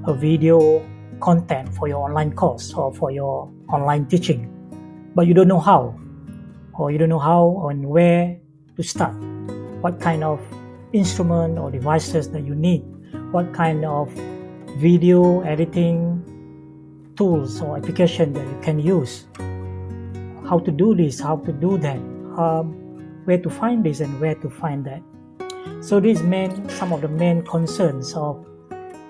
a video content for your online course or for your online teaching, but you don't know how, or you don't know how and where to start, what kind of instrument or devices that you need, what kind of video editing tools or application that you can use, how to do this, how to do that, where to find this and where to find that. So these some of the main concerns of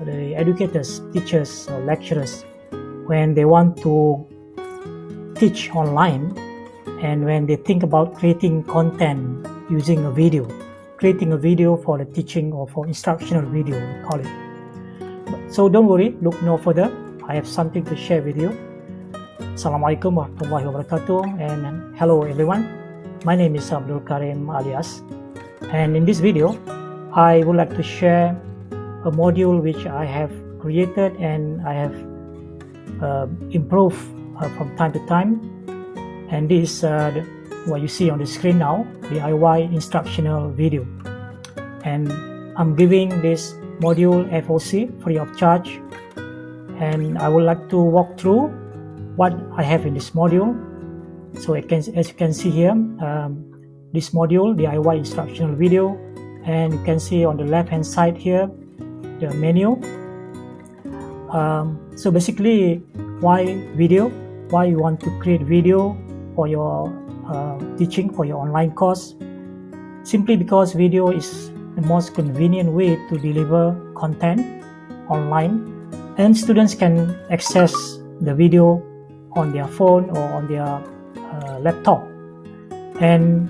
the educators, teachers or lecturers when they want to teach online, and when they think about creating content using a video, creating a video for the teaching or for instructional video, we call it. So don't worry, look no further. I have something to share with you. Assalamualaikum warahmatullahi wabarakatuh, and hello everyone. My name is Abdul Karim alias, and in this video I would like to share a module which I have created and I have improved from time to time, and this what you see on the screen now, DIY instructional video. And I'm giving this module FOC free of charge, and I would like to walk through what I have in this module. So as you can see here, this module, DIY instructional video, and you can see on the left hand side here the menu. So basically, why video? Why you want to create video for your teaching, for your online course? Simply because video is the most convenient way to deliver content online, and students can access the video on their phone or on their laptop. And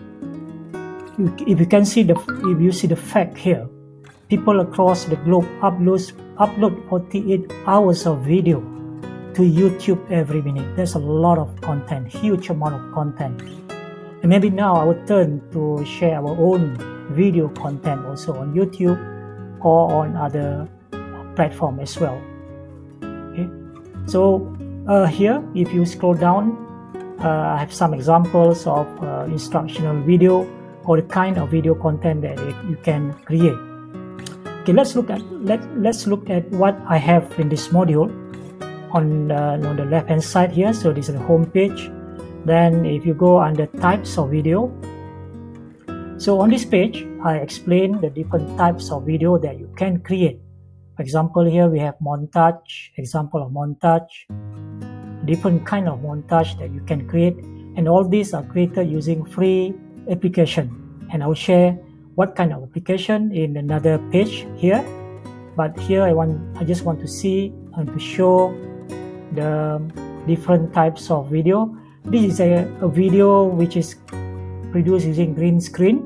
if you see the fact here, people across the globe upload 48 hours of video to YouTube every minute. There's a lot of content, huge amount of content. And maybe now our turn to share our own video content also on YouTube or on other platforms as well. Okay, so here if you scroll down, I have some examples of instructional video or the kind of video content that you can create. Okay, let's look at what I have in this module on the left hand side here. So this is the home page. Then if you go under types of video, so on this page I explain the different types of video that you can create. For example, here we have montage, example of montage, different kind of montage that you can create, and all these are created using free application, and I will share what kind of application in another page here. But here I just want to see and to show the different types of video. This is a video which is produced using green screen.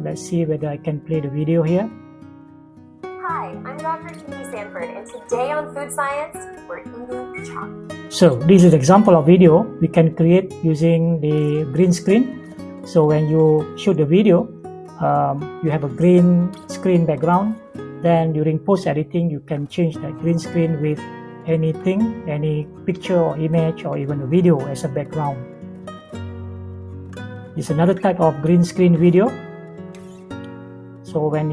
Let's see whether I can play the video here. Hi, I'm Dr. Kiki Sanford, and today on Food Science, we're eating chocolate. So this is an example of video we can create using the green screen. So when you shoot the video, you have a green screen background. Then during post editing, you can change that green screen with anything, any picture or image or even a video as a background. This is another type of green screen video. So when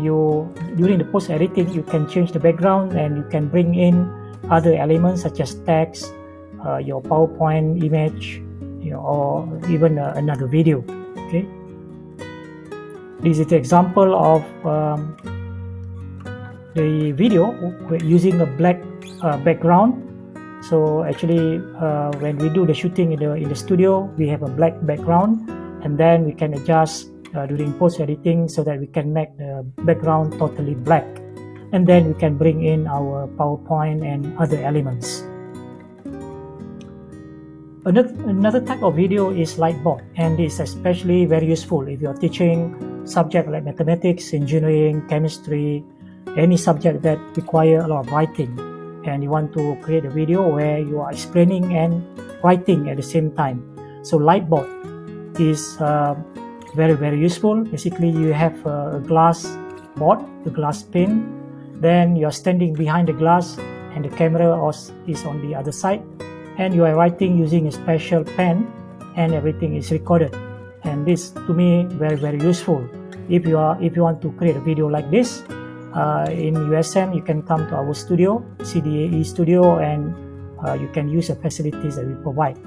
during the post editing, you can change the background and you can bring in other elements such as text, your PowerPoint image, or even another video. Okay, this is the example of the video using a black background. So actually, when we do the shooting in the studio, we have a black background, and then we can adjust during post editing so that we can make the background totally black, and then we can bring in our PowerPoint and other elements. Another type of video is Lightbox, and this is especially very useful if you are teaching subjects like mathematics, engineering, chemistry, any subject that require a lot of writing, and you want to create a video where you are explaining and writing at the same time. So Lightbox is very useful. Basically, you have a glass board, a glass pane, then you are standing behind the glass and the camera is on the other side, and you are writing using a special pen, and everything is recorded. And this to me very useful if you want to create a video like this. in USM, you can come to our studio, CDAE studio, and you can use the facilities that we provide.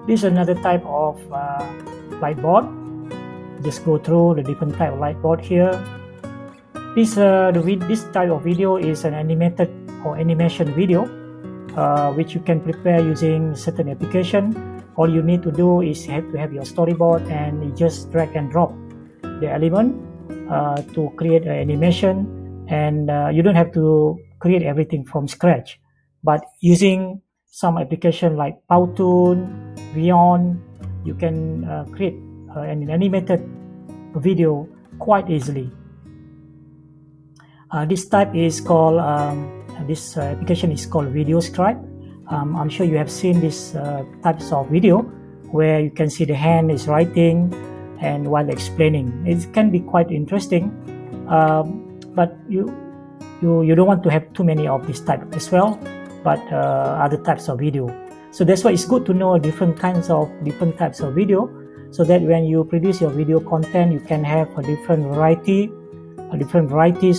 This is another type of lightboard. Just go through the different type of lightboard here. This type of video is an animated or animation video, which you can prepare using certain application. All you need to do is have to have your storyboard, and you just drag and drop the element to create an animation, and you don't have to create everything from scratch, but using some application like Powtoon, Vyond, you can create an animated video quite easily. This type is called this application is called Video Scribe. I'm sure you have seen these types of video where you can see the hand is writing and while explaining. It can be quite interesting, but you don't want to have too many of this type as well, but other types of video. So that's why it's good to know different types of video, so that when you produce your video content, you can have a different varieties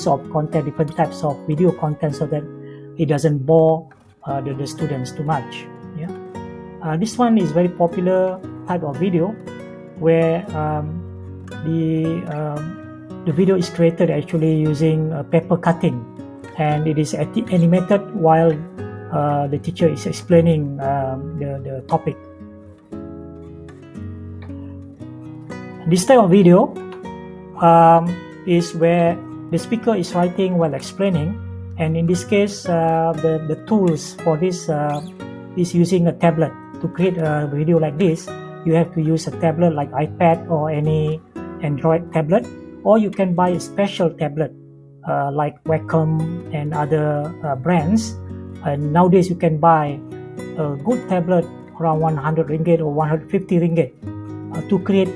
of content, different types of video content, so that it doesn't bore the students too much. Yeah, this one is very popular type of video where the video is created actually using paper cutting, and it is animated while the teacher is explaining the topic. This type of video is where the speaker is writing while explaining, and in this case the tools for this is using a tablet. To create a video like this, you have to use a tablet like iPad or any Android tablet, or you can buy a special tablet like Wacom and other brands. And nowadays you can buy a good tablet around 100 ringgit or 150 ringgit to create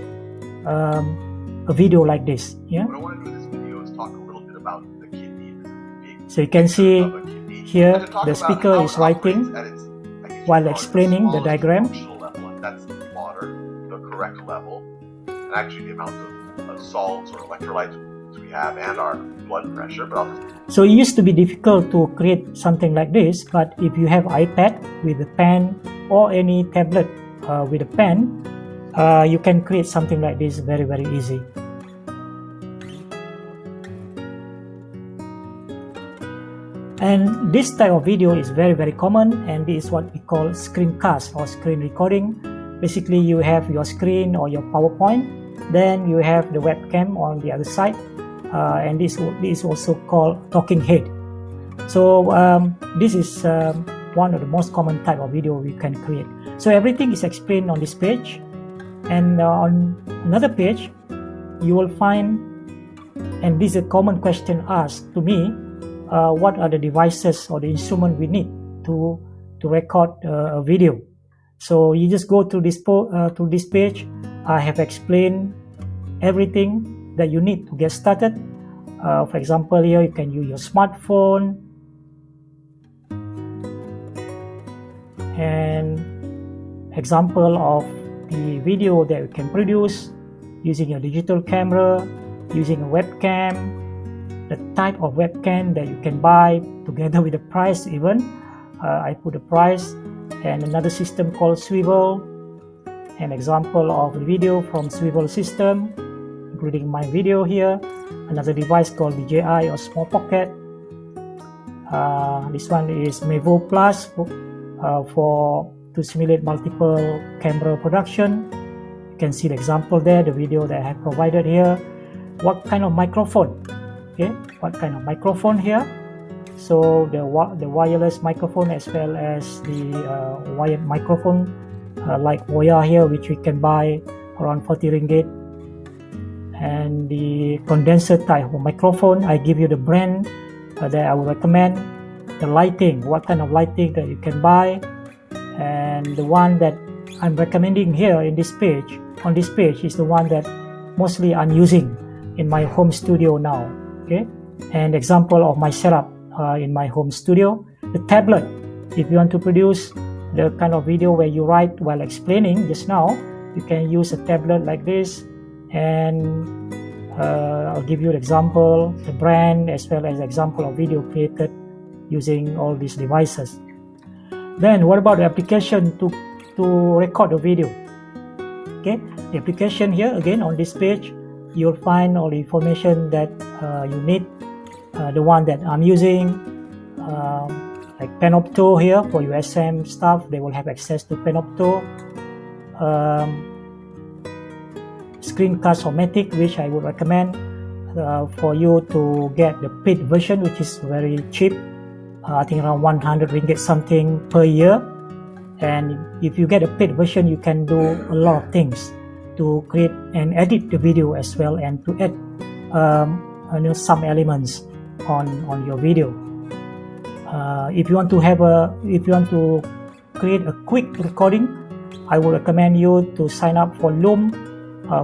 a video like this. Yeah. What I want to do in this video is talk a little bit about the kidney. So you can see here the speaker is writing while explaining the diagram. That's the water, the correct level, and actually the amount of salts or electrolytes we have, and our blood pressure. So it used to be difficult to create something like this, but if you have iPad with a pen or any tablet with a pen, you can create something like this very easy. And this type of video is very common, and this is what we call screencast or screen recording. Basically, you have your screen or your PowerPoint, then you have the webcam on the other side, and this is also called talking head. So this is one of the most common type of video we can create. So everything is explained on this page, and on another page you will find, and this is a common question asked to me, what are the devices or the instrument we need to record a video. So you just go through this page. I have explained everything that you need to get started. For example, here you can use your smartphone, and example of the video that you can produce using a digital camera, using a webcam, the type of webcam that you can buy together with the price even. I put the price, and another system called Swivel, an example of the video from Swivel system, including my video here. Another device called DJI or Small Pocket. This one is Mevo Plus to simulate multiple camera production. You can see the example there, the video that I have provided here. What kind of microphone? Okay, what kind of microphone here? So the wireless microphone as well as the wired microphone like Voya here, which we can buy around 40 ringgit. And the condenser type of microphone, I give you the brand that I would recommend. The lighting, what kind of lighting that you can buy, and the one that I'm recommending here in this page, on this page, is the one that mostly I'm using in my home studio now. Okay, and example of my setup in my home studio. The tablet, if you want to produce the kind of video where you write while explaining just now, you can use a tablet like this, and I'll give you an example, the brand, as well as example of video created using all these devices. Then what about the application to record the video? Okay, the application here, again on this page, you'll find all the information that you need. The one that I'm using, like Panopto here for USM stuff, they will have access to Panopto. Screencast or Matic, which I would recommend for you to get the paid version, which is very cheap. I think around 100 ringgit something per year. And if you get a paid version, you can do a lot of things to create and edit the video as well, and to add some elements on your video. If you want to create a quick recording, I would recommend you to sign up for Loom.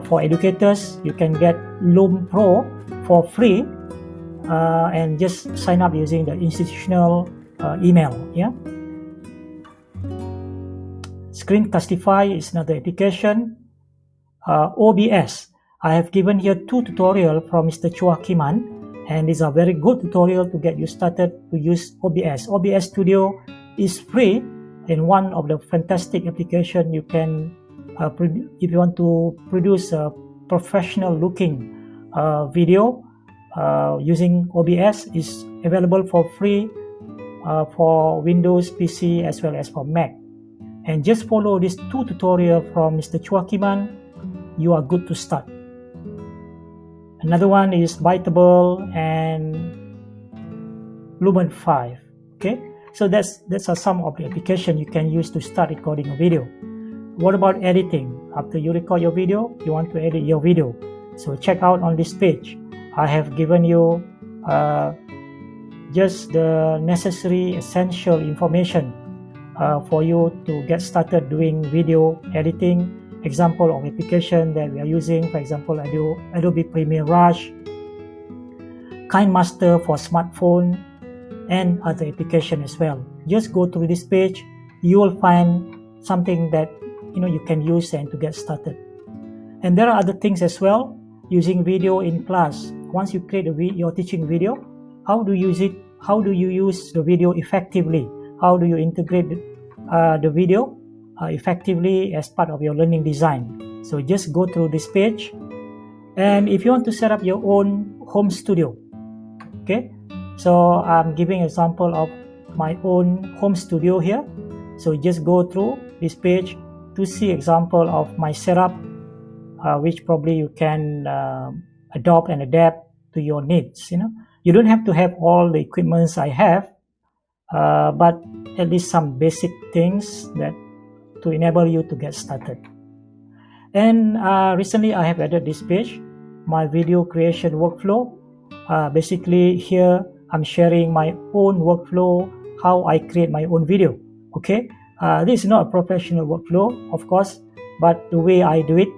For educators, you can get Loom Pro for free, and just sign up using the institutional email. Yeah. Screencastify is another application. OBS, I have given here 2 tutorials from Mr. Chua Kiman, and these are very good tutorial to get you started to use OBS. OBS Studio is free and one of the fantastic application you can if you want to produce a professional looking video using OBS. Is available for free for Windows PC as well as for Mac. And just follow these 2 tutorials from Mr. Chua Kiman, you are good to start. Another one is Bytable and Lumen 5. Okay, so that's some of the application you can use to start recording a video. What about editing? After you record your video, you want to edit your video. So check out on this page. I have given you just the necessary essential information for you to get started doing video editing. Example of application that we are using, for example, Adobe Premiere Rush, KineMaster for smartphone, and other application as well. Just go through this page, you will find something that you can use and to get started. And there are other things as well, using video in class. Once you create your teaching video, how do you use it? How do you use the video effectively? How do you integrate the video effectively as part of your learning design? So just go through this page. And if you want to set up your own home studio, okay, so I'm giving an example of my own home studio here. So just go through this page to see example of my setup, which probably you can adopt and adapt to your needs. You don't have to have all the equipments I have, but at least some basic things that to enable you to get started. And recently I have added this page, my video creation workflow. Basically here I'm sharing my own workflow, how I create my own video. Okay, this is not a professional workflow, of course, but the way I do it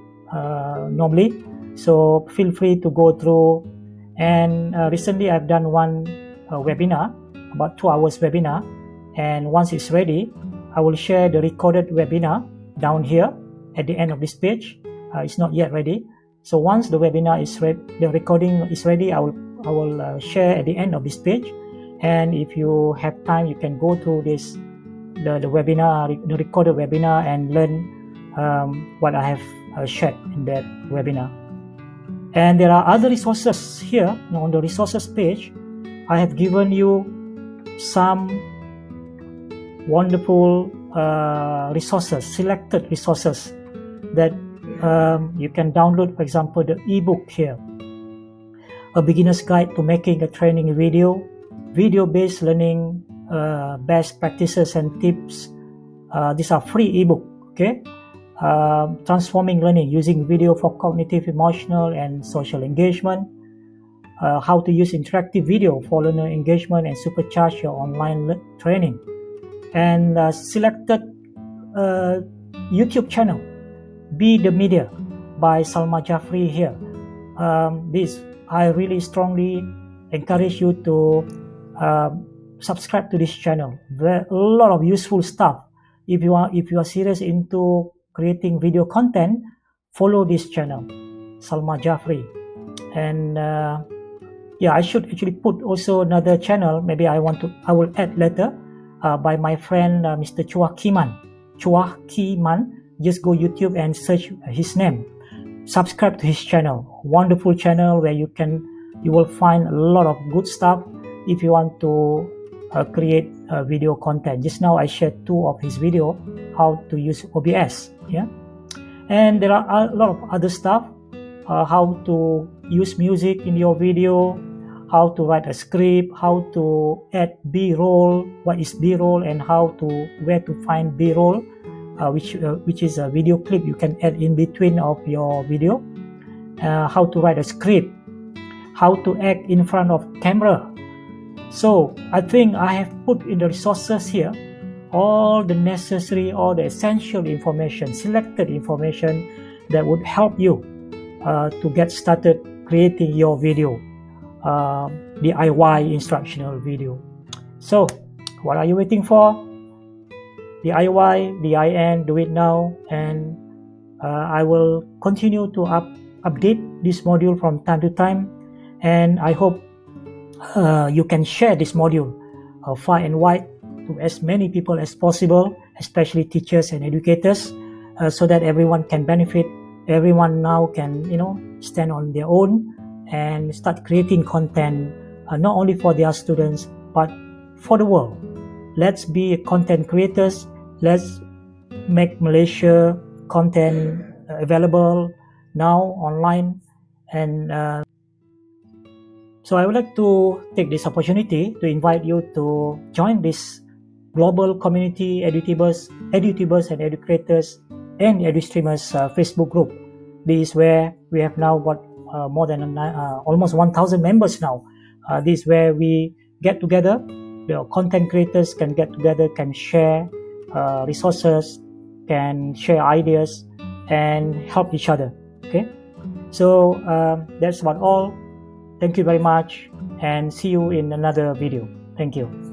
normally. So feel free to go through. And recently I've done one webinar, about 2 hours webinar, and once it's ready, I will share the recorded webinar down here at the end of this page. It's not yet ready. So once the webinar is ready, the recording is ready, I will share at the end of this page. And if you have time, you can go through this the webinar, the recorded webinar, and learn what I have shared in that webinar. And there are other resources here. On the resources page, I have given you some wonderful resources, selected resources that you can download. For example, the ebook here, A Beginner's Guide to Making a Training Video, Video-Based Learning Best Practices and Tips. These are free ebook. Okay, Transforming Learning Using Video for Cognitive, Emotional, and Social Engagement. How to use interactive video for learner engagement and supercharge your online training. And selected YouTube channel, Be the Media by Salma Jafri here. This I really strongly encourage you to subscribe to this channel. There a lot of useful stuff. If you are serious into creating video content, follow this channel, Salma Jafri. And yeah, I should actually put also another channel. Maybe I will add later, by my friend Mr. Chua Kiman. Just go YouTube and search his name. Subscribe to his channel. Wonderful channel where you will find a lot of good stuff if you want to create video content. Just now I shared 2 of his video, how to use OBS. Yeah, and there are a lot of other stuff, how to use music in your video, how to write a script, how to add B-roll, what is B-roll, and where to find B-roll, which is a video clip you can add in between of your video, how to write a script, how to act in front of camera. So I think I have put in the resources here all the necessary, all the essential information, selected information that would help you to get started creating your video, DIY instructional video. So what are you waiting for? DIY, DIN, do it now, and I will continue to update this module from time to time, and I hope you can share this module far and wide to as many people as possible, especially teachers and educators, so that everyone can benefit. Everyone now can, stand on their own and start creating content, not only for their students but for the world. Let's be content creators. Let's make Malaysia content available now online. And so I would like to take this opportunity to invite you to join this global community edutubers and educators and edustreamers Facebook group. This is where we have now got more than almost 1,000 members now. This is where we get together. The content creators can get together, can share resources, can share ideas, and help each other. Okay, so that's about all. Thank you very much, and see you in another video. Thank you.